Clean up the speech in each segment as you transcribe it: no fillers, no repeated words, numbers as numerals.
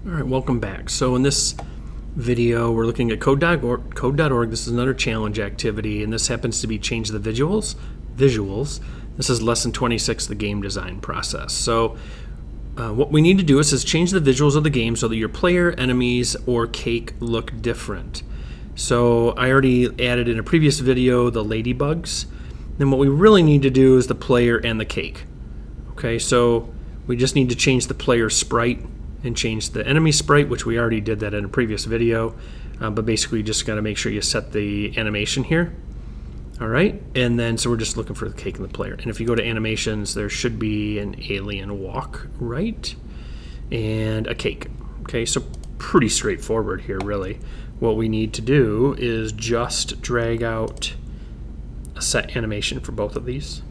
All right, welcome back. So in this video, we're looking at code.org. This is another challenge activity, and this happens to be change the visuals. This is lesson 26, the game design process. So what we need to do is change the visuals of the game so that your player, enemies, or cake look different. So I already added in a previous video the ladybugs. Then what we really need to do is the player and the cake. Okay, so we just need to change the player sprite and change the enemy sprite, which we already did that in a previous video, but basically you just got to make sure you set the animation here. All right, and then so we're just looking for the cake and the player. And if you go to animations, there should be an alien walk, right? And a cake. Okay, so pretty straightforward here, really. What we need to do is just drag out a set animation for both of these.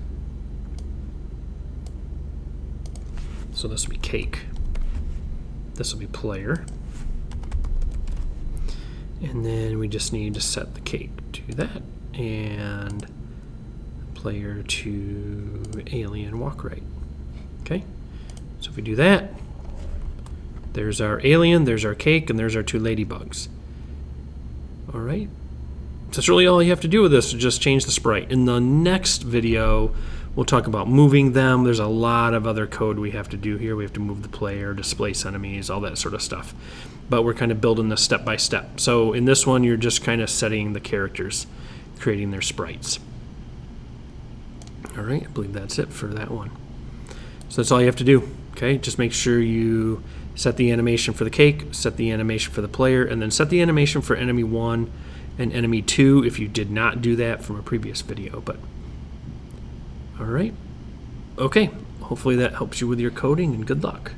So this will be cake. This will be player. And then we just need to set the cake to that. And player to alien walk right. Okay? So if we do that, there's our alien, there's our cake, and there's our two ladybugs. All right? So that's really all you have to do with this, is just change the sprite. In the next video, we'll talk about moving them. There's a lot of other code we have to do here. We have to move the player, displace enemies, all that sort of stuff. But we're kind of building this step by step. So in this one, you're just kind of setting the characters, creating their sprites. All right, I believe that's it for that one. So that's all you have to do. Okay, just make sure you set the animation for the cake, set the animation for the player, and then set the animation for enemy 1 and enemy 2 if you did not do that from a previous video. But all right. Okay. Hopefully that helps you with your coding, and good luck.